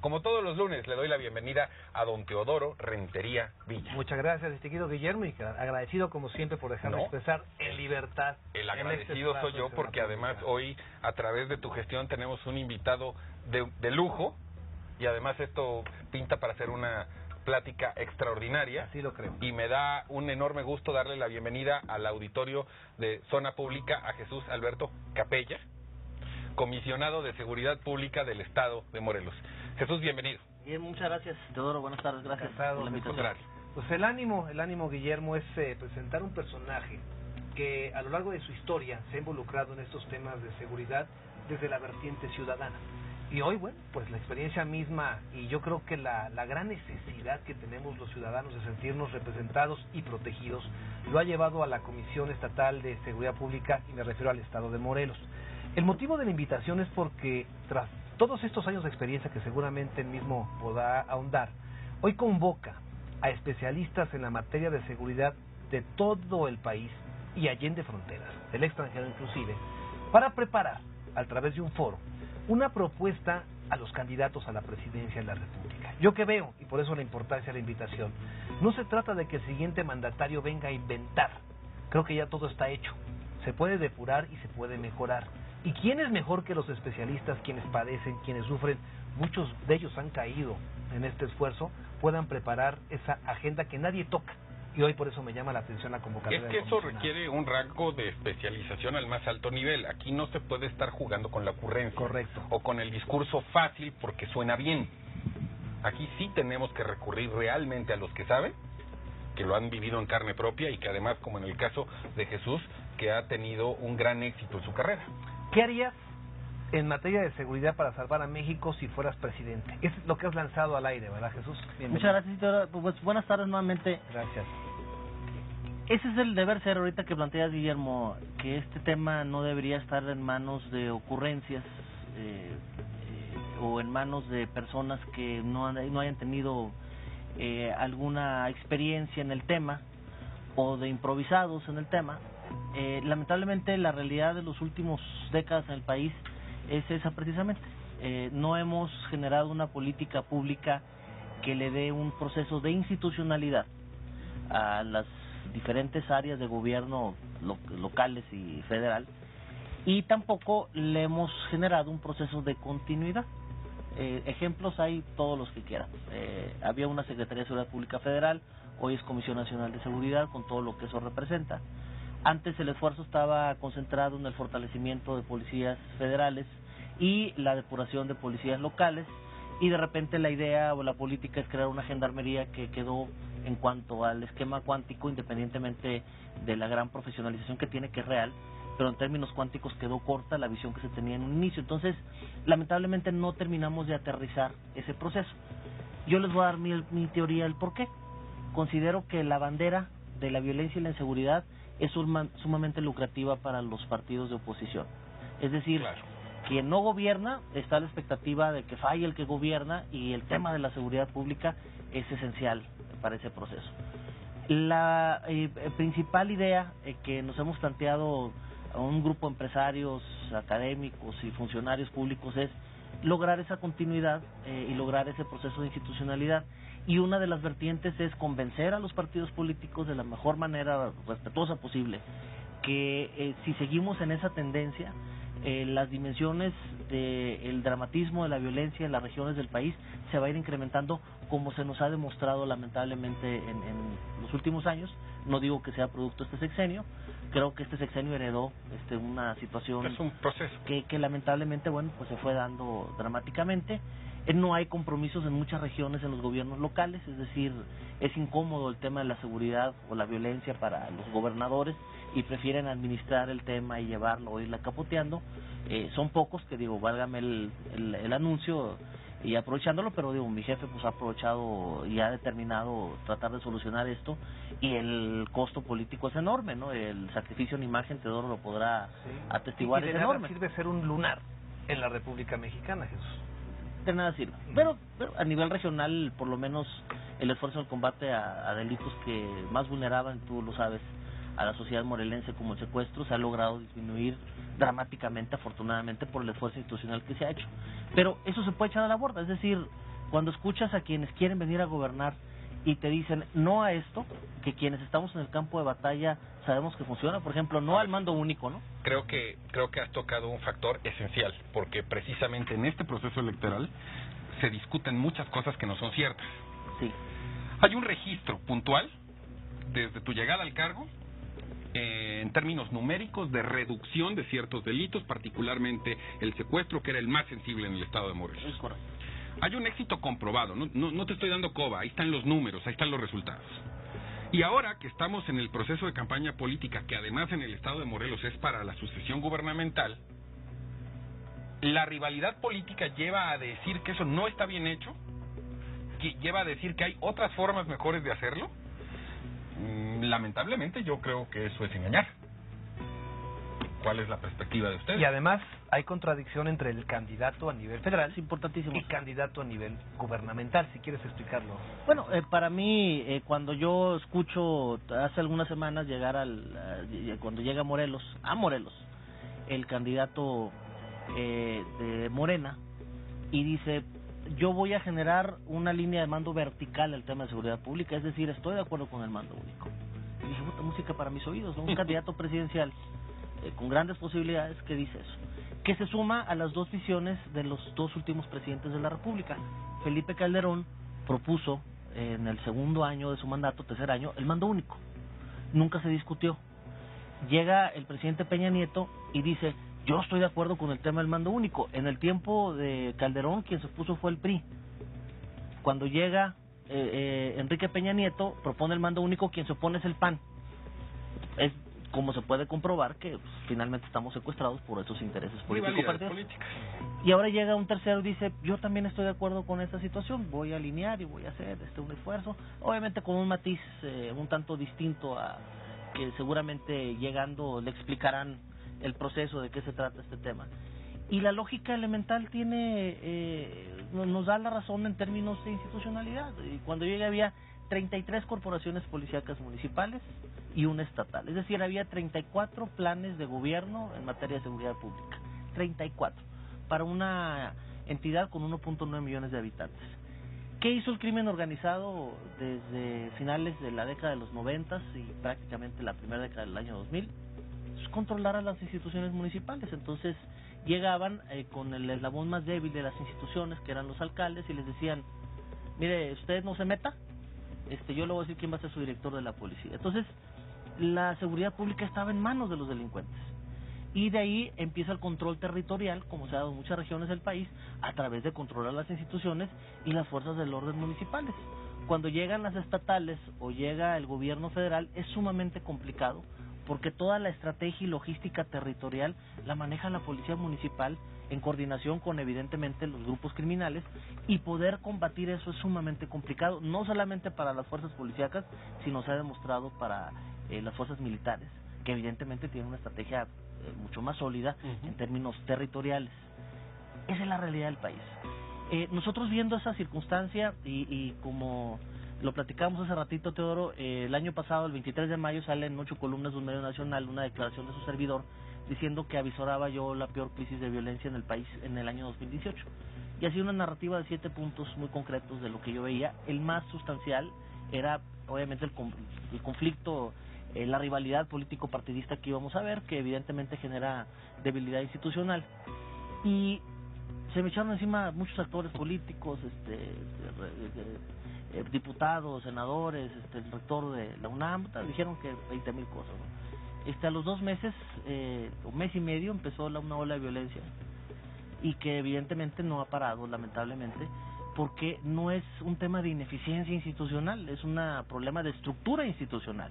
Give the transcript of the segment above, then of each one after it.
Como todos los lunes, le doy la bienvenida a don Teodoro Rentería Villa. Muchas gracias, distinguido Guillermo, y agradecido como siempre por dejarme expresar en libertad. El agradecido soy yo porque además hoy, a través de tu gestión, tenemos un invitado de lujo, y además esto pinta para hacer una plática extraordinaria. Así lo creo. Y me da un enorme gusto darle la bienvenida al auditorio de Zona Pública a Jesús Alberto Capella, comisionado de Seguridad Pública del Estado de Morelos. Jesús, bienvenido. Bien, muchas gracias, Teodoro. Buenas tardes, gracias por la invitación. Pues el ánimo, Guillermo, es presentar un personaje que a lo largo de su historia se ha involucrado en estos temas de seguridad desde la vertiente ciudadana. Y hoy, bueno, pues la experiencia misma y yo creo que la gran necesidad que tenemos los ciudadanos de sentirnos representados y protegidos lo ha llevado a la Comisión Estatal de Seguridad Pública, y me refiero al Estado de Morelos. El motivo de la invitación es porque tras todos estos años de experiencia que seguramente él mismo podrá ahondar, hoy convoca a especialistas en la materia de seguridad de todo el país y allende fronteras, del extranjero inclusive, para preparar, a través de un foro, una propuesta a los candidatos a la presidencia de la República. Yo que veo, y por eso la importancia de la invitación, no se trata de que el siguiente mandatario venga a inventar. Creo que ya todo está hecho. Se puede depurar y se puede mejorar. ¿Y quién es mejor que los especialistas, quienes padecen, quienes sufren? Muchos de ellos han caído en este esfuerzo, puedan preparar esa agenda que nadie toca. Y hoy por eso me llama la atención la convocatoria. Es que eso requiere un rango de especialización al más alto nivel. Aquí no se puede estar jugando con la ocurrencia. Correcto. O con el discurso fácil porque suena bien. Aquí sí tenemos que recurrir realmente a los que saben, que lo han vivido en carne propia y que además, como en el caso de Jesús, que ha tenido un gran éxito en su carrera. ¿Qué harías en materia de seguridad para salvar a México si fueras presidente? Es lo que has lanzado al aire, ¿verdad, Jesús? Bienvenido. Muchas gracias, Teodoro. Pues buenas tardes nuevamente. Gracias. Ese es el deber ser ahorita que planteas, Guillermo, que este tema no debería estar en manos de ocurrencias o en manos de personas que no hayan tenido alguna experiencia en el tema o de improvisados en el tema. Lamentablemente la realidad de los últimos décadas en el país es esa precisamente. No hemos generado una política pública que le dé un proceso de institucionalidad a las diferentes áreas de gobierno locales y federal, y tampoco le hemos generado un proceso de continuidad. Ejemplos hay todos los que quieran. Había una Secretaría de Seguridad Pública Federal, hoy es Comisión Nacional de Seguridad, con todo lo que eso representa. Antes el esfuerzo estaba concentrado en el fortalecimiento de policías federales y la depuración de policías locales, y de repente la idea o la política es crear una gendarmería que quedó en cuanto al esquema cuántico, independientemente de la gran profesionalización que tiene, que es real, pero en términos cuánticos quedó corta la visión que se tenía en un inicio. Entonces, lamentablemente no terminamos de aterrizar ese proceso. Yo les voy a dar mi teoría del por qué. Considero que la bandera de la violencia y la inseguridad es sumamente lucrativa para los partidos de oposición. Es decir, claro, quien no gobierna está a la expectativa de que falle el que gobierna, y el tema de la seguridad pública es esencial para ese proceso. La principal idea que nos hemos planteado a un grupo de empresarios, académicos y funcionarios públicos es lograr esa continuidad y lograr ese proceso de institucionalidad. Y una de las vertientes es convencer a los partidos políticos de la mejor manera respetuosa posible que si seguimos en esa tendencia, las dimensiones del dramatismo de la violencia en las regiones del país se va a ir incrementando, como se nos ha demostrado lamentablemente en los últimos años. No digo que sea producto de este sexenio, creo que este sexenio heredó una situación, es un proceso que lamentablemente, bueno, pues se fue dando dramáticamente. No hay compromisos en muchas regiones en los gobiernos locales, es decir, es incómodo el tema de la seguridad o la violencia para los gobernadores y prefieren administrar el tema y llevarlo o irla capoteando. Son pocos que, digo, válgame el anuncio y aprovechándolo, pero digo, mi jefe pues ha aprovechado y ha determinado tratar de solucionar esto, y el costo político es enorme, ¿no? El sacrificio en imagen, Teodoro lo podrá atestiguar, es enorme. Sirve ser un lunar en la República Mexicana, Jesús. De nada sirve. Pero a nivel regional, por lo menos el esfuerzo en el combate a delitos que más vulneraban, tú lo sabes, a la sociedad morelense, como el secuestro, se ha logrado disminuir dramáticamente, afortunadamente, por el esfuerzo institucional que se ha hecho. Pero eso se puede echar a la borda, es decir, Cuando escuchas a quienes quieren venir a gobernar y te dicen no a esto, que quienes estamos en el campo de batalla sabemos que funciona, por ejemplo, no al mando único, ¿no? Creo que has tocado un factor esencial, porque precisamente en este proceso electoral se discuten muchas cosas que no son ciertas. Sí. Hay un registro puntual desde tu llegada al cargo en términos numéricos de reducción de ciertos delitos, particularmente el secuestro, que era el más sensible en el estado de Morelos. Es correcto. Hay un éxito comprobado, no te estoy dando coba, ahí están los números, ahí están los resultados. Y ahora que estamos en el proceso de campaña política, que además en el estado de Morelos es para la sucesión gubernamental, la rivalidad política lleva a decir que eso no está bien hecho, que lleva a decir que hay otras formas mejores de hacerlo. Lamentablemente yo creo que eso es engañar. ¿Cuál es la perspectiva de ustedes? Y además hay contradicción entre el candidato a nivel federal Es importantísimo. y candidato a nivel gubernamental, si quieres explicarlo. Bueno, para mí, cuando yo escucho hace algunas semanas llegar cuando llega a Morelos, el candidato de Morena, y dice, yo voy a generar una línea de mando vertical al tema de seguridad pública, es decir, estoy de acuerdo con el mando único. Y dije, puta, música para mis oídos, ¿no? Un candidato presidencial con grandes posibilidades que dice eso, que se suma a las dos visiones de los dos últimos presidentes de la República. Felipe Calderón propuso en el segundo año de su mandato, tercer año, el mando único. Nunca se discutió. Llega el presidente Peña Nieto y dice, yo estoy de acuerdo con el tema del mando único. En el tiempo de Calderón, quien se opuso fue el PRI. Cuando llega Enrique Peña Nieto, propone el mando único, quien se opone es el PAN. Es como se puede comprobar que pues, finalmente estamos secuestrados por esos intereses políticos. Y ahora llega un tercero y dice, yo también estoy de acuerdo con esta situación, voy a alinear y voy a hacer un esfuerzo, obviamente con un matiz un tanto distinto a que seguramente llegando le explicarán el proceso de qué se trata este tema. Y la lógica elemental nos da la razón en términos de institucionalidad. Y cuando llegué había 33 corporaciones policíacas municipales y una estatal. Es decir, había 34 planes de gobierno en materia de seguridad pública. 34. Para una entidad con 1.9 millones de habitantes. ¿Qué hizo el crimen organizado desde finales de la década de los 90 y prácticamente la primera década del año 2000? Pues controlar a las instituciones municipales. Entonces llegaban con el eslabón más débil de las instituciones, que eran los alcaldes, y les decían, mire, usted no se meta, yo le voy a decir quién va a ser su director de la policía. Entonces, la seguridad pública estaba en manos de los delincuentes. Y de ahí empieza el control territorial, como se ha dado en muchas regiones del país, a través de controlar las instituciones y las fuerzas del orden municipales. Cuando llegan las estatales o llega el gobierno federal, es sumamente complicado, porque toda la estrategia y logística territorial la maneja la policía municipal en coordinación con, evidentemente, los grupos criminales, y poder combatir eso es sumamente complicado, no solamente para las fuerzas policíacas, sino se ha demostrado para las fuerzas militares, que evidentemente tienen una estrategia mucho más sólida en términos territoriales. Esa es la realidad del país. Nosotros viendo esa circunstancia, y como lo platicamos hace ratito, Teodoro, el año pasado, el 23 de mayo, sale en 8 columnas de un medio nacional una declaración de su servidor diciendo que avisoraba yo la peor crisis de violencia en el país en el año 2018. Y hacía una narrativa de 7 puntos muy concretos de lo que yo veía. El más sustancial era, obviamente, el conflicto, la rivalidad político-partidista que íbamos a ver, que evidentemente genera debilidad institucional. Y se me echaron encima muchos actores políticos, diputados, senadores, el rector de la UNAM, dijeron que 20,000 cosas, ¿no? A los 2 meses, o mes y medio, empezó una ola de violencia, y que evidentemente no ha parado, lamentablemente, porque no es un tema de ineficiencia institucional, es un problema de estructura institucional.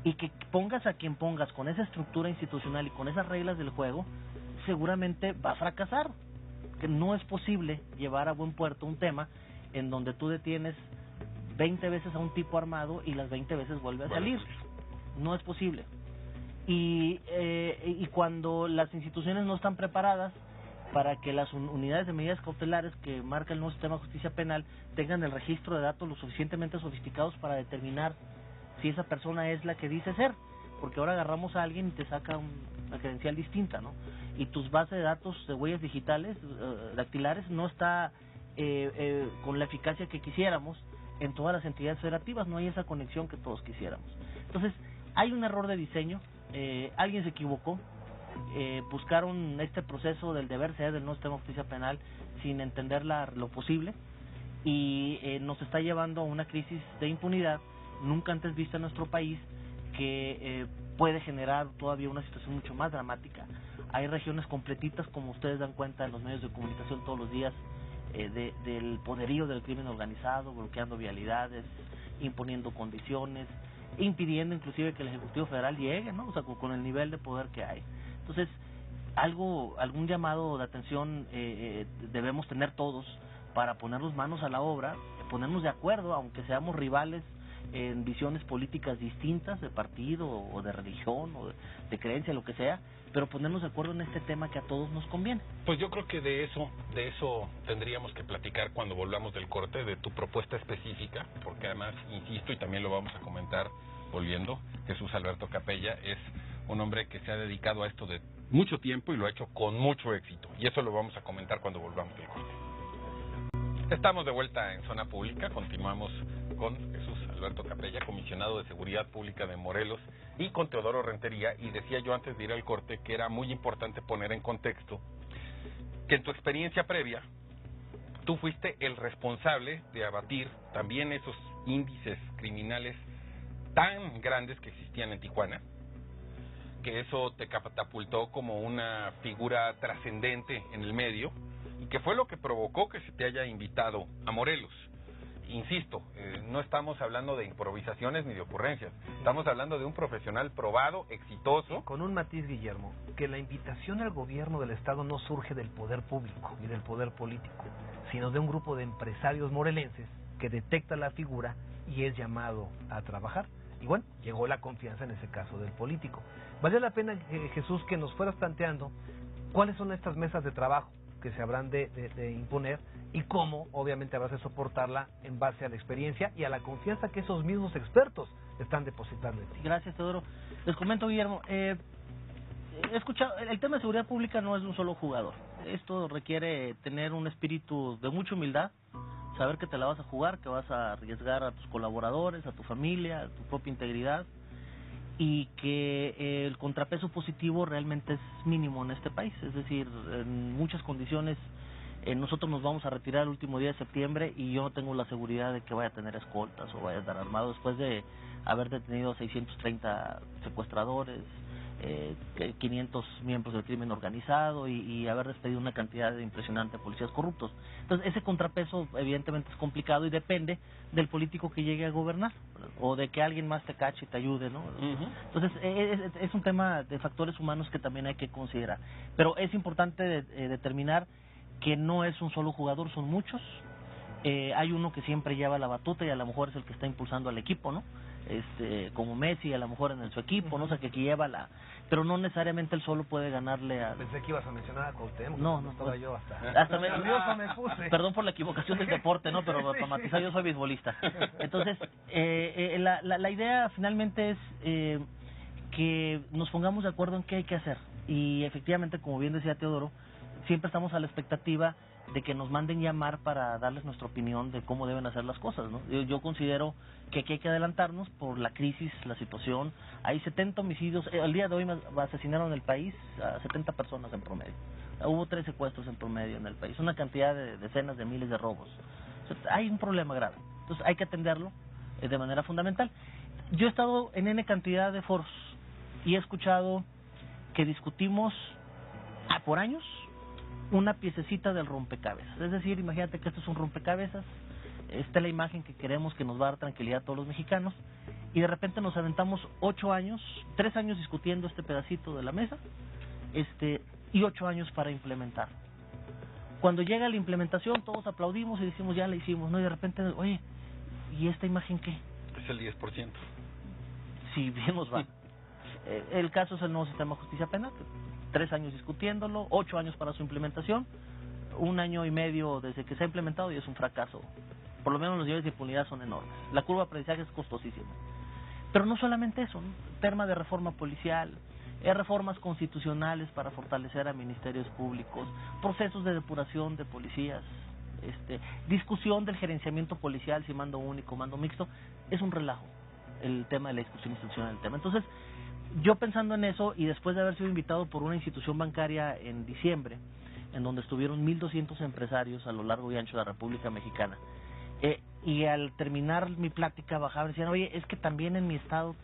Y que pongas a quien pongas con esa estructura institucional y con esas reglas del juego, seguramente va a fracasar. Que no es posible llevar a buen puerto un tema en donde tú detienes 20 veces a un tipo armado y las 20 veces vuelve a salir. No es posible. Y cuando las instituciones no están preparadas para que las unidades de medidas cautelares que marca el nuevo sistema de justicia penal tengan el registro de datos lo suficientemente sofisticados para determinar si esa persona es la que dice ser, porque ahora agarramos a alguien y te saca una credencial distinta, ¿no? Y tus bases de datos de huellas digitales, dactilares, no está con la eficacia que quisiéramos en todas las entidades federativas. No hay esa conexión que todos quisiéramos. Entonces, hay un error de diseño, alguien se equivocó, buscaron este proceso del deber ser del nuevo sistema de justicia penal sin entender lo posible, y nos está llevando a una crisis de impunidad nunca antes vista en nuestro país, que puede generar todavía una situación mucho más dramática. Hay regiones completitas, como ustedes dan cuenta en los medios de comunicación todos los días, del poderío del crimen organizado, bloqueando vialidades, imponiendo condiciones, impidiendo inclusive que el Ejecutivo Federal llegue, ¿no? O sea, con el nivel de poder que hay. Entonces, algún llamado de atención debemos tener todos para ponernos manos a la obra, ponernos de acuerdo, aunque seamos rivales en visiones políticas distintas de partido o de religión o de creencia, lo que sea, pero ponernos de acuerdo en este tema que a todos nos conviene. Pues yo creo que de eso tendríamos que platicar cuando volvamos del corte, de tu propuesta específica, porque además, insisto, y también lo vamos a comentar volviendo, Jesús Alberto Capella es un hombre que se ha dedicado a esto de mucho tiempo y lo ha hecho con mucho éxito, y eso lo vamos a comentar cuando volvamos del corte. Estamos de vuelta en Zona Pública, continuamos con Jesús Alberto Capella, comisionado de Seguridad Pública de Morelos, y con Teodoro Rentería, y decía yo antes de ir al corte que era muy importante poner en contexto que en tu experiencia previa, tú fuiste el responsable de abatir también esos índices criminales tan grandes que existían en Tijuana, que eso te catapultó como una figura trascendente en el medio, y que fue lo que provocó que se te haya invitado a Morelos. Insisto, no estamos hablando de improvisaciones ni de ocurrencias, estamos hablando de un profesional probado, exitoso. Con un matiz, Guillermo, que la invitación al gobierno del Estado no surge del poder público ni del poder político, sino de un grupo de empresarios morelenses que detecta la figura y es llamado a trabajar. Y bueno, llegó la confianza en ese caso del político. Vale la pena, Jesús, que nos fueras planteando cuáles son estas mesas de trabajo que se habrán de imponer y cómo obviamente habrás de soportarla en base a la experiencia y a la confianza que esos mismos expertos están depositando en ti. Gracias, Teodoro. Les comento, Guillermo, he escuchado, el tema de seguridad pública no es de un solo jugador. Esto requiere tener un espíritu de mucha humildad, saber que te la vas a jugar, que vas a arriesgar a tus colaboradores, a tu familia, a tu propia integridad, y que el contrapeso positivo realmente es mínimo en este país. Es decir, en muchas condiciones nosotros nos vamos a retirar el último día de septiembre y yo no tengo la seguridad de que vaya a tener escoltas o vaya a estar armado después de haber detenido 630 secuestradores, 500 miembros del crimen organizado y haber despedido una cantidad impresionante de policías corruptos. Entonces, ese contrapeso evidentemente es complicado y depende del político que llegue a gobernar o de que alguien más te cache y te ayude, ¿no? Entonces, es un tema de factores humanos que también hay que considerar. Pero es importante determinar que no es un solo jugador, son muchos. Hay uno que siempre lleva la batuta y a lo mejor es el que está impulsando al equipo, ¿no? Como Messi a lo mejor en su equipo, no, o sea, que lleva pero no necesariamente él solo puede ganarle a... Pensé que ibas a mencionar a Cuauhtémoc. No, estaba yo hasta me puse. Perdón por la equivocación del deporte, ¿no? Pero para matizar, yo soy beisbolista. Entonces, la idea finalmente es que nos pongamos de acuerdo en qué hay que hacer. Y efectivamente, como bien decía Teodoro, siempre estamos a la expectativa de que nos manden llamar para darles nuestra opinión de cómo deben hacer las cosas, ¿no? Yo considero que aquí hay que adelantarnos por la crisis, la situación. Hay 70 homicidios, al día de hoy asesinaron en el país a 70 personas en promedio. Hubo 3 secuestros en promedio en el país, una cantidad de decenas de miles de robos. O sea, hay un problema grave, entonces hay que atenderlo de manera fundamental. Yo he estado en N cantidad de foros y he escuchado que discutimos por años una piececita del rompecabezas. Es decir, imagínate que esto es un rompecabezas, esta es la imagen que queremos que nos va a dar tranquilidad a todos los mexicanos, y de repente nos aventamos 8 años, 3 años discutiendo este pedacito de la mesa, y 8 años para implementar. Cuando llega la implementación, todos aplaudimos y decimos, ya la hicimos, ¿no? Y de repente, oye, ¿y esta imagen qué? Es el 10%. Si bien nos va. El caso es el nuevo sistema de justicia penal, 3 años discutiéndolo, 8 años para su implementación, 1 año y medio desde que se ha implementado y es un fracaso. Por lo menos los niveles de impunidad son enormes. La curva de aprendizaje es costosísima. Pero no solamente eso, ¿no? Tema de reforma policial, reformas constitucionales para fortalecer a ministerios públicos, procesos de depuración de policías, discusión del gerenciamiento policial, si mando único, mando mixto, es un relajo el tema de la discusión institucional del tema. Entonces, yo pensando en eso, y después de haber sido invitado por una institución bancaria en diciembre, en donde estuvieron 1,200 empresarios a lo largo y ancho de la República Mexicana, y al terminar mi plática bajaban y decían, oye, es que también en mi estado,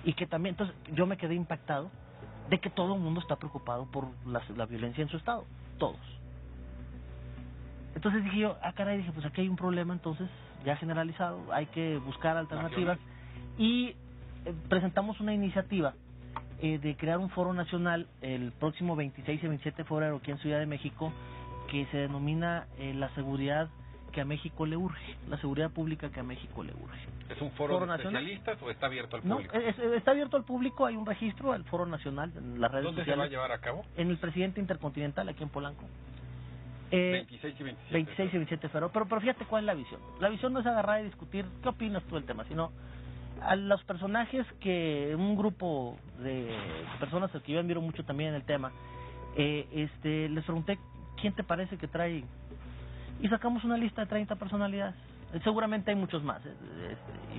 y que también, entonces yo me quedé impactado de que todo el mundo está preocupado por la violencia en su estado, todos. Entonces dije yo, caray, dije, pues aquí hay un problema entonces ya generalizado, hay que buscar alternativas, y presentamos una iniciativa de crear un foro nacional el próximo 26 y 27 de febrero aquí en Ciudad de México, que se denomina la seguridad que a México le urge, la seguridad pública que a México le urge. ¿Es un foro de especialistas o está abierto al público? No, está abierto al público, hay un registro al Foro Nacional en las redes sociales. ¿Dónde se va a llevar a cabo? En el Presidente Intercontinental, aquí en Polanco. 26 y 27. 26 y 27 de febrero. Pero fíjate cuál es la visión. La visión no es agarrar y discutir qué opinas tú del tema, sino a los personajes que un grupo de personas que yo admiro mucho también en el tema, les pregunté, ¿quién te parece que trae? Y sacamos una lista de 30 personalidades. Seguramente hay muchos más.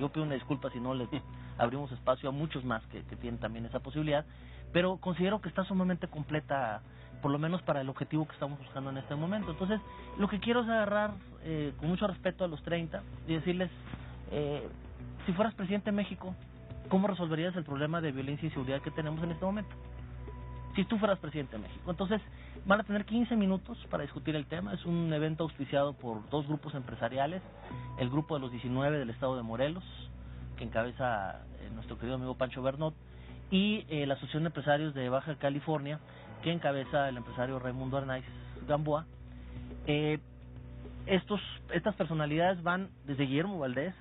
Yo pido una disculpa si no les abrimos espacio a muchos más que tienen también esa posibilidad, pero considero que está sumamente completa, por lo menos para el objetivo que estamos buscando en este momento. Entonces, lo que quiero es agarrar con mucho respeto a los 30 y decirles, si fueras presidente de México, ¿cómo resolverías el problema de violencia y seguridad que tenemos en este momento? Si tú fueras presidente de México. Entonces, van a tener 15 minutos para discutir el tema. Es un evento auspiciado por 2 grupos empresariales, el grupo de los 19 del estado de Morelos, que encabeza nuestro querido amigo Pancho Bernot, y la Asociación de Empresarios de Baja California, que encabeza el empresario Raimundo Arnaiz Gamboa. Estas personalidades van desde Guillermo Valdés,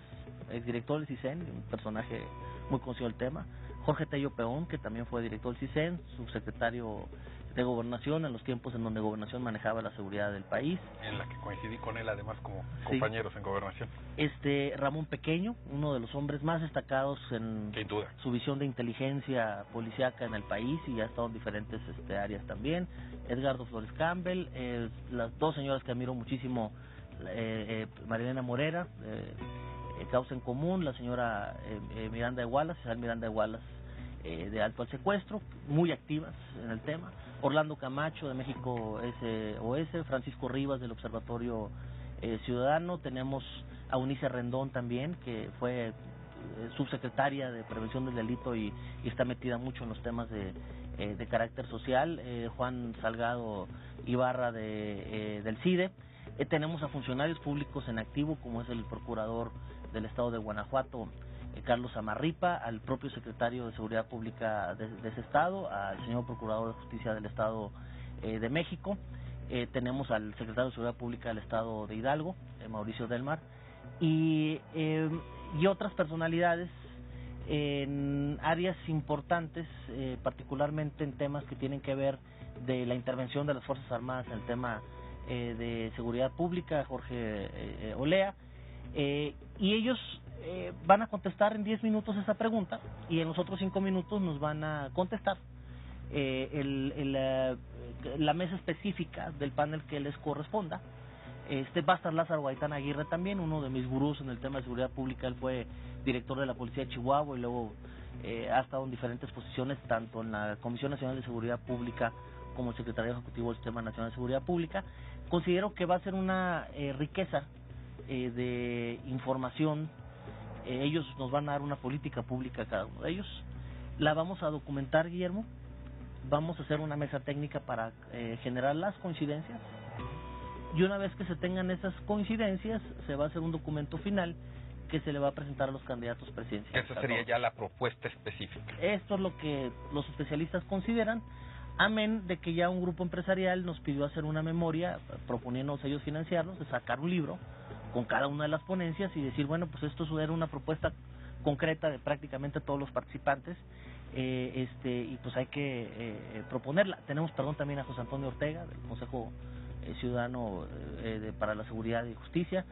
el director del CISEN, un personaje muy conocido del tema, Jorge Tello Peón, que también fue director del CISEN, subsecretario de Gobernación en los tiempos en donde Gobernación manejaba la seguridad del país. En la que coincidí con él, además, como compañeros en Gobernación. Ramón Pequeño, uno de los hombres más destacados en su visión de inteligencia policiaca en el país, y ha estado en diferentes áreas también. Edgardo Flores Campbell, las 2 señoras que admiro muchísimo, Marilena Morera, Causa en Común, la señora Miranda de Wallace, Isabel Miranda de Wallace, de Alto al Secuestro, muy activas en el tema. Orlando Camacho de México SOS, Francisco Rivas del Observatorio Ciudadano, tenemos a Unice Rendón también, que fue subsecretaria de Prevención del Delito y está metida mucho en los temas de carácter social, Juan Salgado Ibarra del CIDE, tenemos a funcionarios públicos en activo, como es el procurador del estado de Guanajuato, Carlos Amarripa, al propio secretario de Seguridad Pública de ese estado, al señor procurador de Justicia del Estado de México, tenemos al secretario de Seguridad Pública del Estado de Hidalgo, Mauricio Delmar, y otras personalidades en áreas importantes, particularmente en temas que tienen que ver de la intervención de las Fuerzas Armadas en el tema de seguridad pública, Jorge Olea, y ellos van a contestar en 10 minutos esa pregunta, y en los otros 5 minutos nos van a contestar la mesa específica del panel que les corresponda. Va a estar Lázaro Gaitán Aguirre también, uno de mis gurús en el tema de seguridad pública. Él fue director de la Policía de Chihuahua y luego ha estado en diferentes posiciones, tanto en la Comisión Nacional de Seguridad Pública como el Secretario Ejecutivo del Sistema Nacional de Seguridad Pública. Considero que va a ser una riqueza de información. Ellos nos van a dar una política pública a cada uno de ellos. La vamos a documentar, Guillermo. Vamos a hacer una mesa técnica para generar las coincidencias. Y una vez que se tengan esas coincidencias, se va a hacer un documento final que se le va a presentar a los candidatos presidenciales. Esa sería ya la propuesta específica. Esto es lo que los especialistas consideran, amén de que ya un grupo empresarial nos pidió hacer una memoria, proponiéndonos ellos financiarnos, de sacar un libro con cada una de las ponencias y decir, bueno, pues esto era una propuesta concreta de prácticamente todos los participantes, y pues hay que proponerla. Tenemos, también a José Antonio Ortega, del Consejo Ciudadano para la Seguridad y Justicia.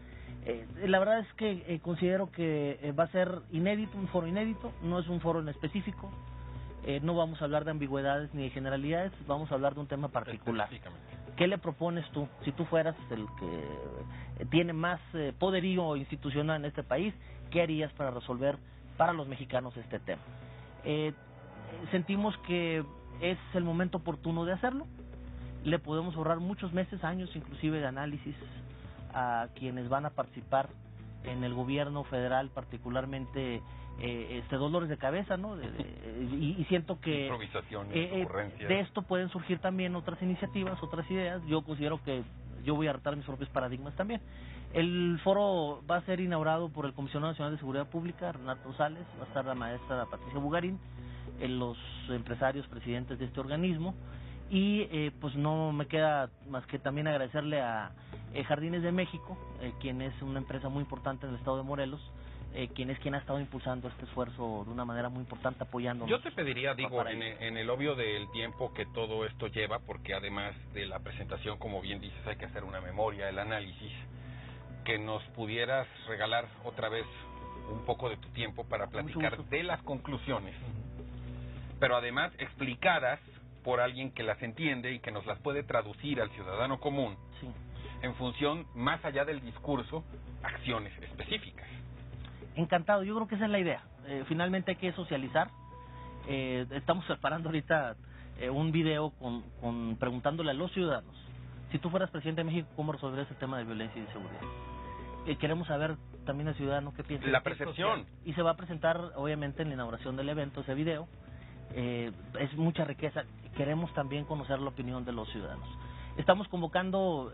La verdad es que considero que va a ser inédito, un foro inédito, no es un foro en específico, no vamos a hablar de ambigüedades ni de generalidades, vamos a hablar de un tema particular, ¿qué le propones tú? Si tú fueras el que tiene más poderío institucional en este país, ¿qué harías para resolver para los mexicanos este tema? Sentimos que es el momento oportuno de hacerlo. Le podemos ahorrar muchos meses, años inclusive de análisis a quienes van a participar en el gobierno federal, particularmente dolores de cabeza, ¿no? Y siento que improvisaciones, ocurrencias. De esto pueden surgir también otras iniciativas, otras ideas. Yo considero que yo voy a retar mis propios paradigmas también. El foro va a ser inaugurado por el Comisionado Nacional de Seguridad Pública, Renato Sales, va a estar la maestra Patricia Bugarín, los empresarios presidentes de este organismo, y pues no me queda más que también agradecerle a Jardines de México, quien es una empresa muy importante en el estado de Morelos, quien ha estado impulsando este esfuerzo de una manera muy importante, apoyándonos. Yo te pediría, digo, en el obvio del tiempo que todo esto lleva, porque además de la presentación, como bien dices, hay que hacer una memoria, el análisis, que nos pudieras regalar otra vez un poco de tu tiempo para platicar de las conclusiones, pero además explicadas por alguien que las entiende y que nos las puede traducir al ciudadano común, sí, en función, más allá del discurso, acciones específicas. Encantado, yo creo que esa es la idea. Finalmente hay que socializar. Estamos preparando ahorita un video preguntándole a los ciudadanos: si tú fueras presidente de México, ¿cómo resolverías el tema de violencia y de seguridad? Queremos saber también al ciudadano qué piensa. La percepción. Y se va a presentar, obviamente, en la inauguración del evento ese video. Es mucha riqueza. Queremos también conocer la opinión de los ciudadanos. Estamos convocando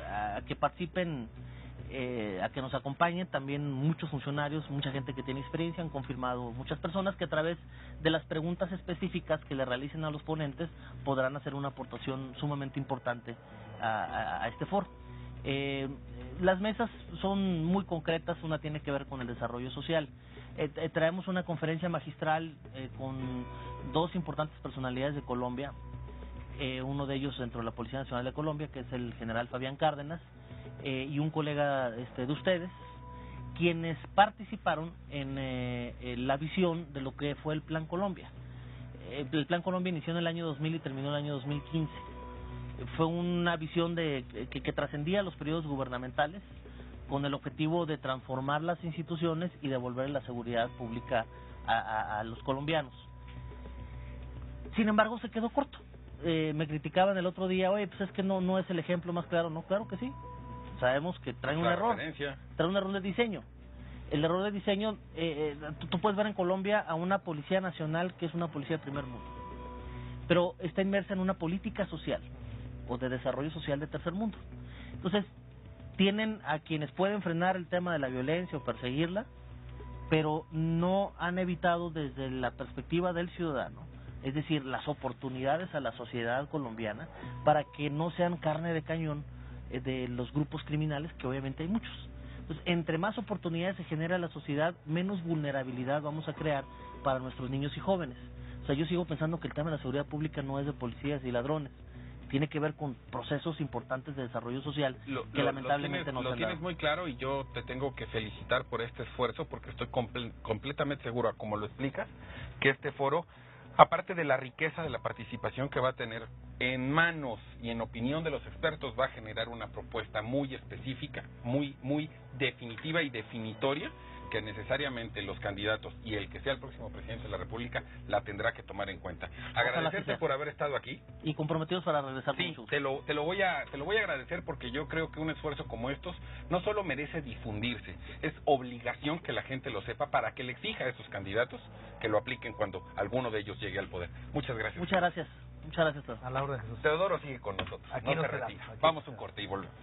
a que participen, a que nos acompañen también muchos funcionarios, mucha gente que tiene experiencia. Han confirmado muchas personas que a través de las preguntas específicas que le realicen a los ponentes podrán hacer una aportación sumamente importante a este foro. Las mesas son muy concretas. Una tiene que ver con el desarrollo social. Traemos una conferencia magistral con dos importantes personalidades de Colombia, uno de ellos dentro de la Policía Nacional de Colombia, que es el general Fabián Cárdenas, y un colega de ustedes, quienes participaron en la visión de lo que fue el Plan Colombia. El Plan Colombia inició en el año 2000 y terminó en el año 2015. Fue una visión que trascendía los periodos gubernamentales, con el objetivo de transformar las instituciones y devolver la seguridad pública a los colombianos. Sin embargo, se quedó corto. Me criticaban el otro día: oye, pues es que no es el ejemplo más claro. No, claro que sí. Sabemos que trae un error. Trae un error de diseño. El error de diseño, tú puedes ver en Colombia a una policía nacional que es una policía de primer mundo, pero está inmersa en una política social o de desarrollo social de tercer mundo. Entonces, tienen a quienes pueden frenar el tema de la violencia o perseguirla, pero no han evitado desde la perspectiva del ciudadano, es decir, las oportunidades a la sociedad colombiana para que no sean carne de cañón de los grupos criminales, que obviamente hay muchos. Entonces, entre más oportunidades se genera la sociedad, menos vulnerabilidad vamos a crear para nuestros niños y jóvenes. O sea, yo sigo pensando que el tema de la seguridad pública no es de policías y ladrones. Tiene que ver con procesos importantes de desarrollo social que lamentablemente no se han dado. Lo tienes muy claro, y yo te tengo que felicitar por este esfuerzo, porque estoy completamente seguro, a como lo explicas, que este foro, aparte de la riqueza de la participación que va a tener, en manos y en opinión de los expertos, va a generar una propuesta muy específica, muy definitiva y definitoria, que necesariamente los candidatos y el que sea el próximo presidente de la República la tendrá que tomar en cuenta. Agradecerte por haber estado aquí. Y comprometidos para regresar. Sí, te lo voy a agradecer, porque yo creo que un esfuerzo como estos no solo merece difundirse, es obligación que la gente lo sepa, para que le exija a esos candidatos que lo apliquen cuando alguno de ellos llegue al poder. Muchas gracias. Muchas gracias. Muchas gracias. A la orden, Jesús. Teodoro sigue con nosotros. Aquí no nos se quedamos. retira. Vamos a un corte y volvemos.